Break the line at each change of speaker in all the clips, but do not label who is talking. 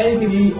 LTV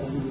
LTV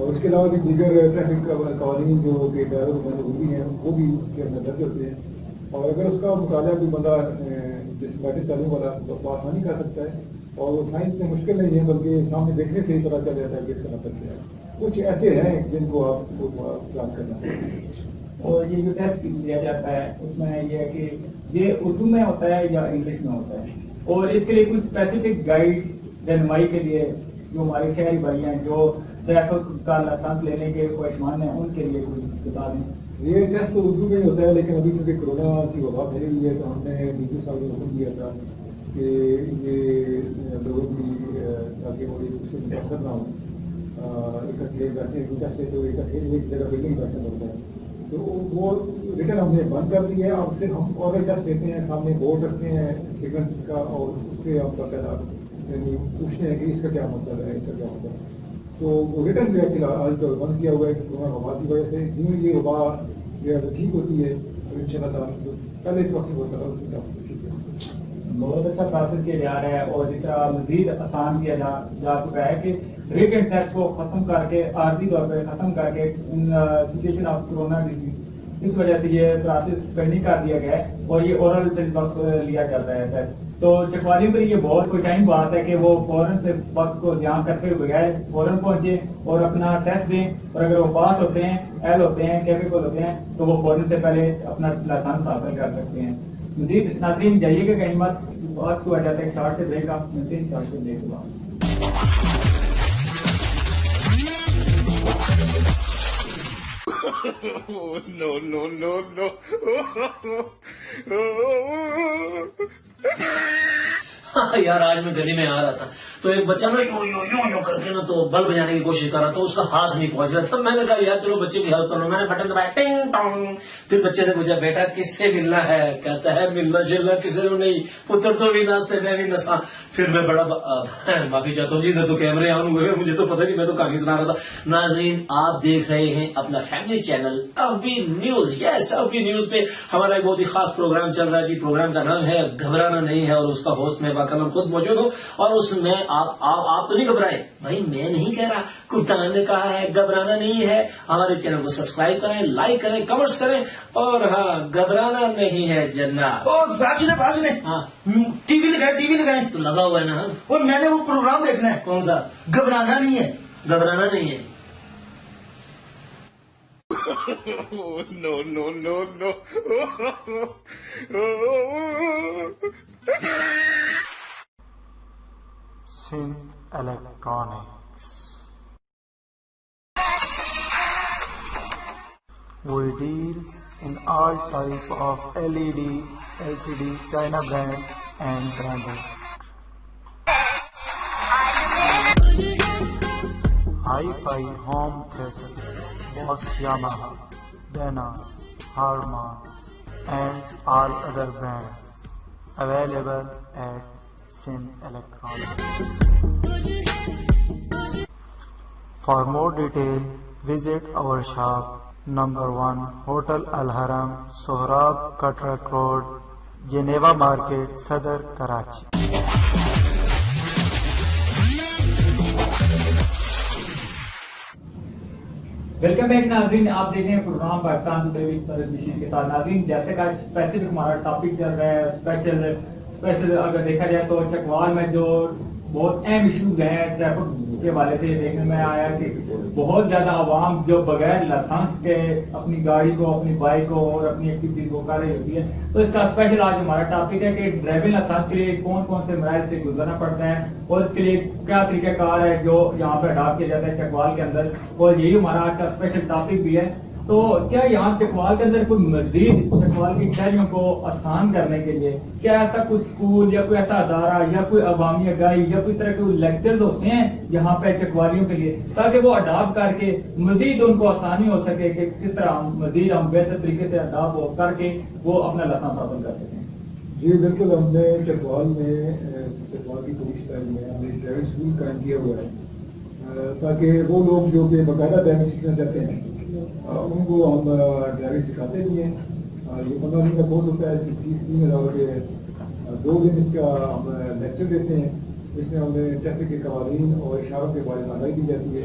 اور اس کے علاوہ بھی دیگر ٹریفک قوانین جو کہ ڈرائیور کو ضروری ہیں وہ بھی اس کے اندر درج ہوتے ہیں. اور اگر اس کا مطالعہ بھی بندہ جسمانی تعلیم والا تو آسانی کر سکتا ہے, اور وہ سائنس میں مشکل نہیں ہے بلکہ سامنے دیکھنے سے ہی پتہ چل جاتا ہے کہ اس کا مطلب کیا ہے. کچھ ایسے ہیں جن کو آپ کو پلان کرنا ہے.
اور یہ جو ٹیسٹ دیا جاتا ہے اس میں یہ ہے کہ یہ اردو میں ہوتا ہے یا انگلش میں ہوتا ہے, اور اس کے لیے کچھ اسپیسیفک گائیڈ رہنمائی کے لیے جو ہمارے شہری بھائی ہیں جو ٹریفک کا لائسنس لینے کے خواہشمند ہیں ان کے لیے کچھ بتا دیں.
یہ ٹیسٹ تو اردو میں ہی ہوتا ہے, لیکن ابھی چونکہ کورونا کی وبا پھیلی ہوئی ہے تو ہم نے ڈی صاحب کو حکم دیا تھا کہ یہ لوگوں کی تاکہ وہ اس سے متاثر نہ ہوں, اکٹھے بیٹھنے سے تو اکٹھے ایک جگہ پہ نہیں بیٹھنا پڑتا ہے, تو وہ ریٹن ہم نے بند کر دی ہے. اب صرف ہم اور ٹیسٹ دیتے ہیں, سامنے بورڈ رکھتے ہیں سیکنڈ کا, اور اس سے ہم باقاعدہ یعنی پوچھتے ہیں کہ اس کا کیا مطلب ہے, اس کا کیا مطلب ہے. تو ریٹرن بھی ایکچولی آج کل بند کیا ہوا ہے کہ کورونا وبا کی وجہ سے جیوں یہ وبا جو ہے ٹھیک ہوتی ہے ان شاء اللہ تعالیٰ پہلے اس وقت ہوتا ہے اس کا ٹھیک ہے.
بہت اچھا پروسیس کیا جا رہا ہے, اور جس طرح مزید آسان کیا جا چکا ہے کہ ریٹن ٹیسٹ کو ختم کر کے عارضی طور پہ ختم کر کے سچویشن آف کورونا ڈیزیز اس وجہ سے یہ پروسیس پینڈنگ کر دیا گیا ہے, اور یہ اورل وقت لیا جاتا ہے. تو چکوالیوں کے لیے بہت کوئی ٹائم بات ہے کہ وہ فوراً سے وقت کو دھیان کرتے ہوئے بغیر فوراً پہنچے اور اپنا ٹیسٹ دیں, اور اگر وہ پاس ہوتے ہیں, اہل ہوتے ہیں, کیپیبل ہوتے ہیں تو وہ فوراً سے پہلے اپنا لائسنس حاصل کر سکتے ہیں. مزید ناظرین جائیے گا کہیں مت, بات کو آ جاتا ہے شارٹ سے بریک, آپ ملتے ہیں شارٹ سے بریک کے بعد.
No, no, no, no.
یار آج میں گلی میں آ رہا تھا تو ایک بچہ نا یوں کر کے نا تو بل بجانے کی کوشش کر رہا تھا, اس کا ہاتھ نہیں پہنچ رہا تھا. میں نے کہا یار چلو بچے کی ہیلپ کرو, میں نے بٹن دبایا ٹنگ ٹانگ. پھر بچے سے پوچھا بیٹا کس سے ملنا ہے, کہتا ہے ملنا جلنا کسی نے نہیں, پتر تو بھی ناستے میں بھی نسا. پھر میں بڑا معافی چاہتا ہوں جی, ادھر تو کیمرے آن ہوئے, مجھے تو پتہ نہیں, میں تو کہانی سنا رہا تھا. ناظرین آپ دیکھ رہے ہیں اپنا فیملی چینل FB نیوز. یس FB نیوز پہ ہمارا ایک بہت ہی خاص پروگرام چل رہا ہے جی. پروگرام کا نام ہے گھبرانا نہیں ہے, اور اس کا ہوسٹ میں باقاعدہ خود موجود ہوں, اور اس میں آپ تو نہیں گھبرائے بھائی, میں نہیں کہہ رہا, کپتان نے کہا ہے گھبرانا نہیں ہے. ہمارے چینل کو سبسکرائب کریں, لائک کریں, کمنٹس کریں, اور ہاں گھبرانا نہیں ہے جناب.
بات سنیں
ہاں
ٹی وی لگائیں
تو لگا ہوا ہے نا.
وہ میں نے وہ پروگرام دیکھنا ہے.
کون سا؟
گھبرانا نہیں ہے.
گھبرانا نہیں ہے.
No, no, no, no.
Sin Electronics. We deal in all type of LED, LCD, China brand and branded. Hi-Fi home theater, Bosch, Yamaha, Dana, Harman and all other brands available at Sin Electronics. For more detail, visit our shop number 1, Hotel Al Haram, Sohrab Katrak Road, Geneva Market, Sadr, Karachi.
Welcome back ناظرین, آپ دیکھ رہے ہیں programme Pakistan Farid Bashir کے ساتھ. ناظرین جیسے کا اسپیشل ہمارا ٹاپک چل رہا ہے, اسپیشل اگر دیکھا جائے تو چکوال میں جو بہت اہم ایشوز ہیں ٹریفک کے حوالے سے دیکھنے میں آیا کہ بہت زیادہ عوام جو بغیر لائسنس کے اپنی گاڑی کو, اپنی بائک کو اور اپنی ایکٹیویٹیز کو کر رہی ہوتی ہے. تو اس کا اسپیشل آج ہمارا ٹاپک ہے کہ ڈرائیونگ لائسنس کے لیے کون کون سے مراحل سے گزرنا پڑتا ہے, اور اس کے لیے کیا طریقہ کار ہے جو یہاں پہ اڈاپٹ کیا جاتا ہے چکوال کے اندر, اور یہی ہمارا آج کا اسپیشل ٹاپک بھی ہے. تو کیا یہاں چکوال کے اندر کوئی مزید چکوال کی شہریوں کو آسان کرنے کے لیے کیا ایسا کوئی اسکول یا کوئی ایسا ادارہ یا کوئی عوامی اگائی یا کوئی طرح کے لیکچرز ہوتے ہیں یہاں پہ چکوالیوں کے لیے, تاکہ وہ اڈاپٹ کر کے مزید ان کو آسانی ہو سکے کہ کس طرح مزید ہم بہتر طریقے سے اڈاپٹ کر کے وہ اپنا لائسنس حاصل کر سکیں؟
جی بالکل, ہم نے چکوال میں چکوال کی پولیس اسٹائل میں ہم نے ڈرائیونگ اسکول قائم کیا ہوا ہے تاکہ وہ لوگ جو کہ باقاعدہ ڈرائیونگ سیکھنا چاہتے ہیں ان کو ہم ڈرائیونگ سکھاتے بھی ہیں. یہ 15 دن کا کورس ہوتا ہے, اس کی فیس 3000 روپے ہے. 2 دن اس کا ہم لیکچر دیتے ہیں جس میں ہمیں ٹریفک کے قوانین اور اشاروں کے بارے میں آگاہی دی جاتی ہے.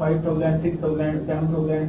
5,000, 6,000, 7,000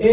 A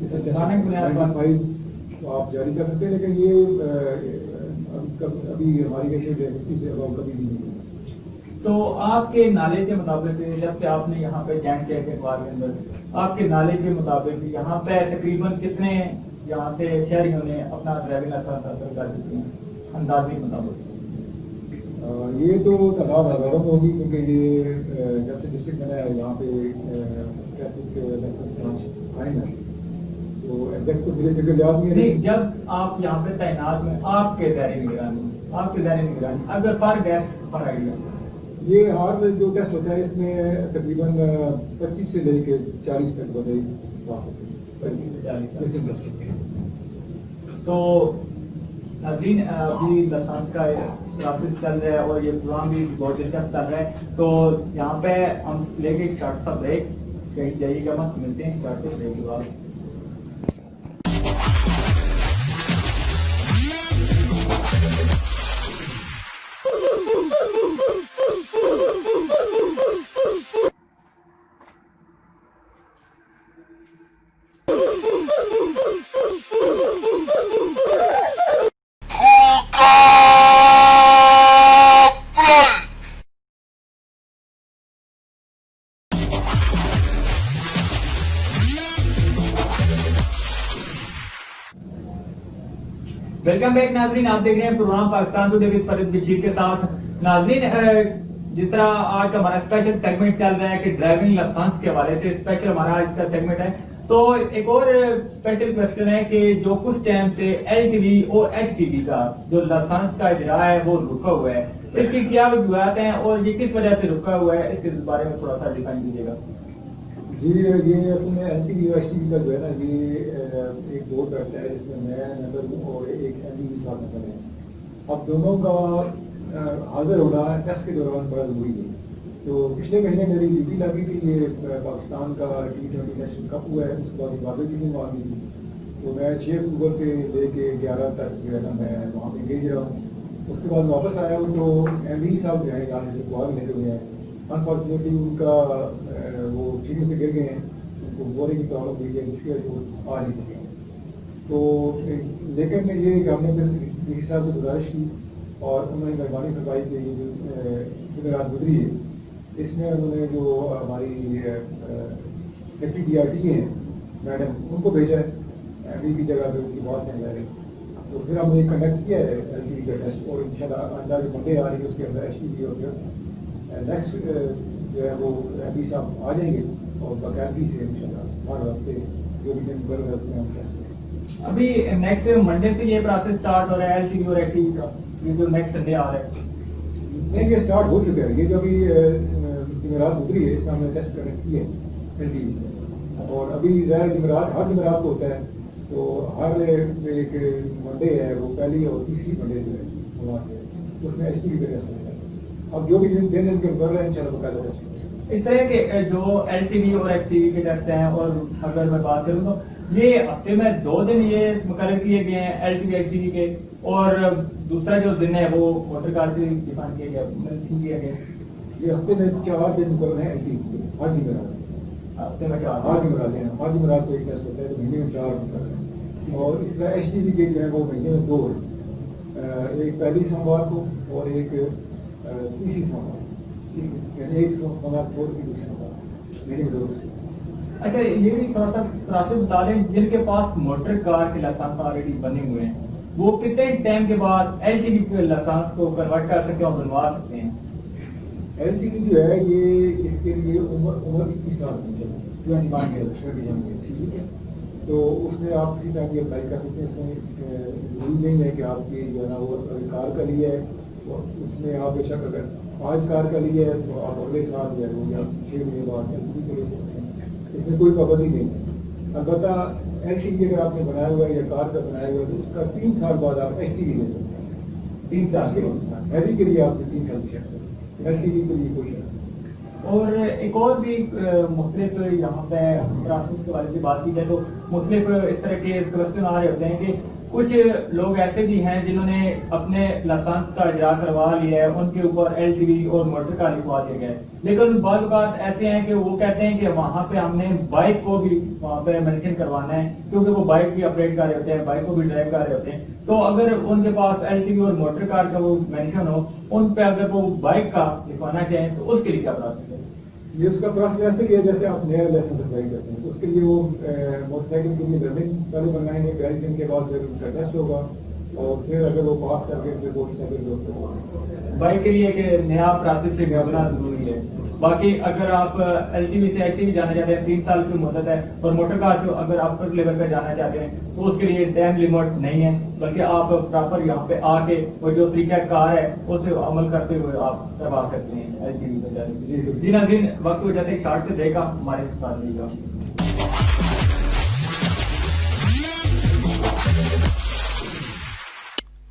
95 تو آپ جاری کر سکتے ہیں، لیکن یہ ابھی ہماری کیشن سے اب کبھی بھی نہیں ہوئی۔
تو آپ کے نالے کے مطابق جب سے آپ نے یہاں پہ جوائن کیا کے اخبار کے اندر، آپ کے نالے کے مطابق یہاں پہ تقریباً کتنے یہاں سے شہریوں نے اپنا ڈرائیونگ لائسنس حاصل کر چکے ہیں اندازے کے مطابق؟
یہ تو تعداد ہزاروں میں ہوگی، کیونکہ یہ جب سے ڈسٹرکٹ بنا ہے یہاں پہ ٹریفک لائسنس برانچ قائم ہے، تو ایگزیکٹ تو مجھے فگر یاد نہیں ہے۔
جب آپ یہاں پہ تعینات میں آپ کے دائرے نگرانی اگر پر گیس پر آئیڈیا
یہ ہر جو ٹیسٹ ہوتا ہے اس میں تقریباً 25 سے لے کے 40 تک بڑے
تو ناظرین ابھی لائسنس کا پروسیس چل رہا ہے اور یہ پروگرام بھی بہت دلچسپ چل رہا ہے، تو یہاں پہ ہم لے کے شارٹ سا بریک کہیں جائیے گا، ہم ملتے ہیں شارٹ سے بریک کے بعد۔ ویلکم بیک ناظرین، آپ دیکھ رہے ہیں programme Pakistan today with Farid Bashir کے ساتھ۔ ناظرین جس طرح آج کا ہمارا اسپیشل سیگمنٹ چل رہا ہے کہ ڈرائیونگ لائسنس کے حوالے سے اسپیشل ہمارا آج کا سیگمنٹ ہے، تو ایک اور اسپیشل کوشچن ہے کہ جو کچھ ٹائم سے ایل ٹی وی اور ایچ ٹی وی کا جو لائسنس کا اجرا ہے وہ رکا ہوا ہے، اس کی کیا وجوہات ہیں اور یہ کس وجہ سے رکا ہوا ہے، اس کے بارے میں تھوڑا سا ڈیفائن کیجیے گا۔
جی یہ اصل میں ایل ٹی وی اور ایچ ٹی وی کا جو ہے نا یہ ایک بورڈ بیٹھتا ہے جس میں میں ممبر ہوں اور ایک ایم ڈی وی صاحب ممبر ہیں۔ اب دونوں کا حاضر ہونا ٹیسٹ کے دوران بڑا ضروری ہے، تو پچھلے مہینے میری ڈیوٹی لگی تھی، یہ پاکستان کا T20 نیشنل کپ ہوا ہے، اس کے بعد واضح کی نہیں آگی تھی، تو میں 6 اکتوبر سے لے کے 11 تک جو ہے نا میں وہاں پہ گئی رہا ہوں۔ اس کے بعد واپس آیا ہوں تو ایم ڈی صاحب جو ہے یہاں سے کوال لے ہوئے ہیں، انفارچونیٹلی ان کا وہ سیڑھی سے گر گئے ہیں، ان کو بورے کی پرابلم ہوئی ہے، جس کی وجہ سے آ نہیں سکے۔ تو لیکن یہ کہ ہم نے پھر ڈی صاحب کو گزارش کی اور انہوں نے مہربانی فرمائی کہ یہ جو جمعرات گزری ہے اس میں انہوں نے جو ہماری ڈپٹی ڈی آر ٹی ہیں میڈم ان کو بھیجا ہے ایم ڈی کی جگہ پہ، ان کی بات نہیں جا رہی، تو پھر ہم نے کنڈکٹ کیا ہے ایل ٹی وی کا ٹیسٹ، اور ان شاء اللہ اندر جو منڈے آ رہی ہے اس کے اندر ایچ ٹی وی اور پھر نیکسٹ جو ہے وہ ایم ڈی صاحب آ جائیں گے اور باقاعدگی سے ان شاء اللہ ہر ہفتے جو بھی دن بر رہتے ہیں ہم ٹیسٹ۔
ابھی نیکسٹ منڈے سے یہ پروسیس اسٹارٹ ہو رہا ہے ایل ٹی وی اور ایچ ٹی وی کا، یہ جو نیکسٹ سنڈے آ رہا ہے؟
نہیں، یہ اسٹارٹ ہو چکا ہے، یہ جو ابھی جمعرات گزری ہے اس میں ہم نے ٹیسٹ کنڈکٹ کیے ایل ٹی وی سے، اور ابھی ظاہر جمعرات ہر جمعرات کو ہوتا ہے، تو ہر ایک منڈے ہے وہ پہلی اور تیسری منڈے جو ہے وہاں سے اس میں ایچ ٹی وی کا ٹیسٹ ہوتا ہے۔ اب جو بھی دن ان کے بڑھ رہے ہیں ان شاء اللہ باقاعدہ ٹیسٹ۔
اس طرح کے جو ایل ٹی وی اور ایچ ٹی وی کے ٹیسٹ ہیں، اور اگر میں بات کروں تو یہ ہفتے میں 2 دن یہ مقرر کیے گئے ہیں L T V H T V کے، اور دوسرا جو دن ہے وہ موٹر کار سے ڈیفائن کیا گیا۔
یہ ہفتے میں 4 دن مقرر ہیں ایل ٹی وی کے، ہر جمعرات
ہفتے میں 4
ہر جمعرات ہیں، ہر جمعرات کو ایک ٹیسٹ ہوتا ہے، تو مہینے میں 4 مقرر ہیں، اور اس طرح ایچ ٹی وی کے جو ہے وہ مہینے میں 2 ہیں، ایک پہلی سوموار کو اور ایک تیسری سوموار، یعنی ایک سوموار چھوڑ کے دوسری سوموار، مہینے میں 2۔
اچھا یہ بھی تھوڑا سا پروسیس بتا دیں، جن کے پاس موٹر کار کے لائسنس آلریڈی بنے ہوئے ہیں وہ کتنے ٹائم کے بعد ایل ٹی وی کے لائسنس کو کنورٹ کر سکتے ہیں اور بنوا سکتے ہیں؟
ایل ٹی وی جو ہے یہ اس کے لیے عمر 21 سال ہونی چاہیے، 21 ایئرس، ٹھیک ہے، تو اس میں آپ کسی طرح بھی اپلائی کر سکتے ہیں، اس میں ضروری نہیں ہے کہ آپ کی جو ہے نا وہ کار کا لیے ہے، اس میں آپ بے شک اگر 5 کار کا لیے ہے تو آپ اگلے سال جو ہے وہ یا 6 مہینے بعد ایل ٹی وی کو لے سکتے ہیں، اس میں کوئی پابندی نہیں ہے۔ البتہ ایل ٹی وی اگر آپ نے بنایا ہوا ہے یا کار کا بنایا ہوا ہے تو اس کا 3 سال بعد آپ ایچ ٹی وی لے سکتے ہیں، 3 سال کے بعد ہیوی کے لیے آپ نے 3 سال کی شرط، ایل ٹی وی کے لیے کوئی شرط۔
اور ایک اور بھی مختلف یہاں پہ پروسیس کے بارے میں بات کی جائے تو مختلف اس طرح کے کوشچن آ رہے ہوتے ہیں کہ کچھ لوگ ایسے بھی ہیں جنہوں نے اپنے لائسنس کا اجرا کروا لیا ہے، ان کے اوپر LTV اور موٹر کا لکھوا دیا گیا ہے، لیکن بعض اوقات ایسے ہیں کہ وہ کہتے ہیں کہ وہاں پہ ہم نے بائک کو بھی وہاں پہ مینشن کروانا ہے، کیونکہ وہ بائک بھی اپڈیٹ کر رہے ہوتے ہیں، بائک کو بھی ڈرائیو کر رہے ہوتے ہیں. تو اگر ان کے پاس LTV اور موٹر کار کا وہ مینشن ہو، ان پہ اگر وہ بائک کا لکھوانا چاہیں تو اس کے لیے کیا پروسیس ہے؟
یہ اس کا پروسیس ایسے ہی ہے جیسے آپ نیا لائسنس اپلائی کرتے ہیں. اس کے لیے وہ موٹر سائیکل کے لیے ڈرائیونگ پہلے بنائیں گے، 42 دن کے بعد پھر ان کا ٹیسٹ ہوگا، اور پھر اگر وہ پاس کر کے پھر موٹر سائیکل
بائک کے لیے کہ نیا پروسیس سے گھبرانا ضروری ہے. باقی اگر آپ LTV سے LTV جانا چاہتے ہیں، 3 سال کی مدت ہے، اور موٹر کار جو اگر آپ فرسٹ لیول پہ جانا چاہتے ہیں تو اس کے لیے ٹائم لمٹ نہیں ہے، بلکہ آپ پراپر یہاں پہ آ کے وہ جو طریقہ کار ہے اس سے عمل کرتے ہوئے آپ کروا سکتے ہیں LTV پہ جانے. جی ناظرین، وقت ہو جاتے ہیں شارٹ سے دیکھا ہمارے ساتھ رہیے گا.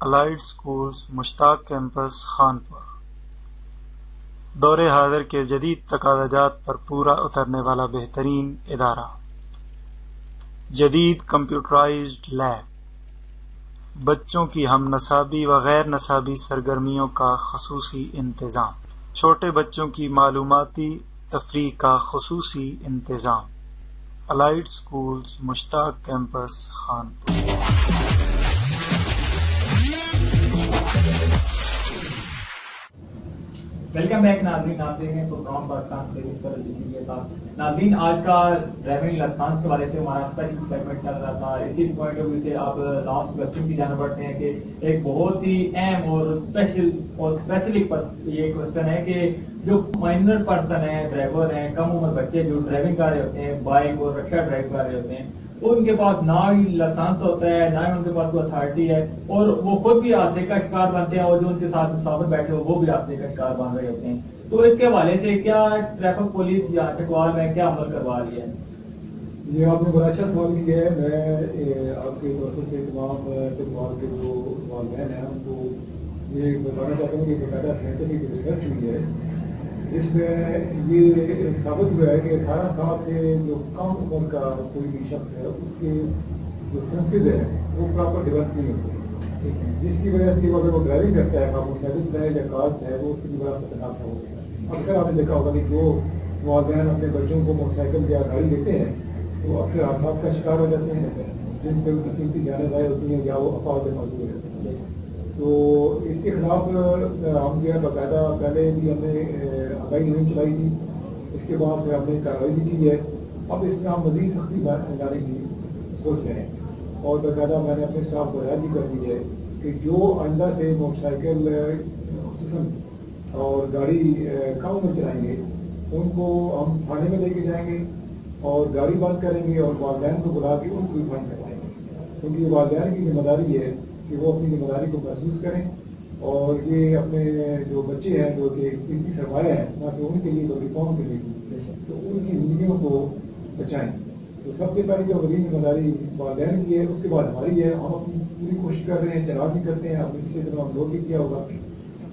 الائڈ اسکولز مشتاق کیمپس خانپور دور حاضر کے جدید تقاضات پر پورا اترنے والا بہترین ادارہ. جدید کمپیوٹرائزڈ لیب، بچوں کی ہم نصابی و غیر نصابی سرگرمیوں کا خصوصی انتظام، چھوٹے بچوں کی معلوماتی تفریح کا خصوصی انتظام. الائڈ اسکولز مشتاق کیمپس خانپور.
ویلکم بیک ناظرین، آپ دیکھ رہے ہیں پروگرام پاکستان کے ساتھ. ناظرین، آج کا ڈرائیونگ لائسنس کے حوالے سے ہمارا اسپیشل سیگمنٹ چل رہا تھا. اسی پوائنٹ آف ویو سے آپ لاسٹ کوشچن کی جانب بڑھتے ہیں کہ ایک بہت ہی اہم اور اسپیشل اور اسپیسیفک یہ کوشچن ہے کہ جو مائنر پرسن ہیں، ڈرائیور ہیں، کم عمر بچے جو ڈرائیونگ کر رہے ہوتے ہیں، بائک اور رکشہ ڈرائیو کر رہے ہوتے ہیں، ان کے پاس نہ ہی لائسنس ہوتا ہے، نہ ہی ان کے پاس کوئی اتھارٹی ہے، اور وہ خود بھی حادثے کا شکار بنتے ہیں، اور جو ان کے ساتھ مسافر بیٹھے ہو وہ بھی حادثے کا شکار بن رہے ہوتے ہیں. تو اس کے حوالے سے کیا ٹریفک پولیس یا چکوال میں کیا عمل کروا رہی ہے؟
یہ آپ نے بڑا اچھا سوال کیا ہے. میں آپ کے طرف سے تمام چکوال کے جو والدین ہیں ان کو یہ بتانا چاہتا ہوں کہ باقاعدہ سائنٹیفک ریسرچ ہوئی ہے جس میں یہ ثابت ہوا ہے کہ 18 سال سے جو کم عمر کا کوئی بھی شخص ہے اس کے جو سینسز ہے وہ پراپر ڈیولپ نہیں ہوتے، جس کی وجہ سے اگر وہ ڈرائیونگ کرتا ہے، موٹر سائیکل ہے یا کار ہے، وہ اس کی بڑا خطرناک ہو گیا. اکثر آپ نے دیکھا ہوگا کہ جو والدین اپنے بچوں کو موٹر سائیکل یا گاڑی دیتے ہیں وہ اکثر حادثات کا شکار ہو جاتے ہیں، جن سے قیمتی جانیں ضائع ہوتی ہیں یا وہ افواہ سے موجود رہتے ہیں. تو اس کے خلاف ہم جو ہے باقاعدہ پہلے بھی ہم نے آگاہی نہیں چلائی تھی، اس کے بعد ہم نے کارروائی بھی کی ہے. اب اس میں ہم مزید سختی لانے کی سوچ رہے ہیں، اور باقاعدہ میں نے اپنے اسٹاف کو ہدایت بھی کر دی ہے کہ جو آئندہ سے موٹر سائیکل اور گاڑی کم عمر چلائیں گے ان کو ہم تھانے میں لے کے جائیں گے اور گاڑی بند کریں گے اور والدین کو بلا کے ان کو بھی فائن کروائیں گے، کیونکہ یہ والدین کی ذمہ داری ہے کہ وہ اپنی ذمہ داری کو محسوس کریں اور یہ اپنے جو بچے ہیں جو کہ قیمتی سرمایہ ہے نہ کہ ان کے لیے بلکہ قوم کے لیے، تو ان کی زندگیوں کو بچائیں. تو سب سے پہلے جو بڑی ذمہ داری والدین کی ہے، اس کے بعد ہماری ہے. ہم اپنی پوری کوشش کر رہے ہیں، چلان بھی کرتے ہیں. ہم اسی طرح ہم لوگ بھی کیا ہوگا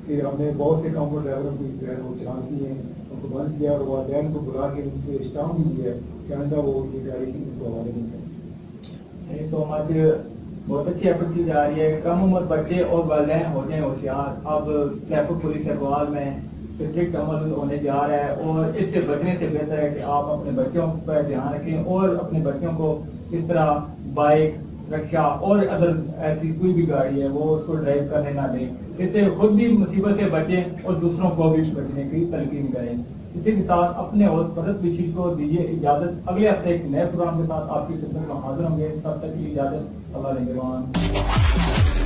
کہ ہم نے بہت سے کام ڈرائیوروں کی جو ہے وہ چلان کیے ہیں، ان کو بند کیا اور والدین کو بلا کے ان سے اسٹام بھی دیا کہ آئندہ وہ یہ گاڑی کی ان کو حوالے نہیں کریں.
تو ہماری بہت اچھی ایفرٹ کی جا رہی ہے. کم عمر بچے اور والدین ہو جائیں ہوشیار. اب ٹریفک پولیس چکوال میں اسٹرکٹ عمل ہونے جا رہا ہے، اور اس سے بچنے سے بہتر ہے کہ آپ اپنے بچوں پر دھیان رکھیں اور اپنے بچوں کو اس طرح بائک، رکشہ اور اگر ایسی کوئی بھی گاڑی ہے وہ اس کو ڈرائیو کرنے نہ دیں. اس سے خود بھی مصیبت سے بچیں اور دوسروں کو بھی بچنے کی تلقین کریں. اسی کے ساتھ اپنے اور فرد بشیر کو دیجیے اجازت. اگلے ہفتے ایک نئے پروگرام کے ساتھ آپ کی خدمت میں حاضر ہوں گے. تب تک کی اجازت. اللہ نگہبان.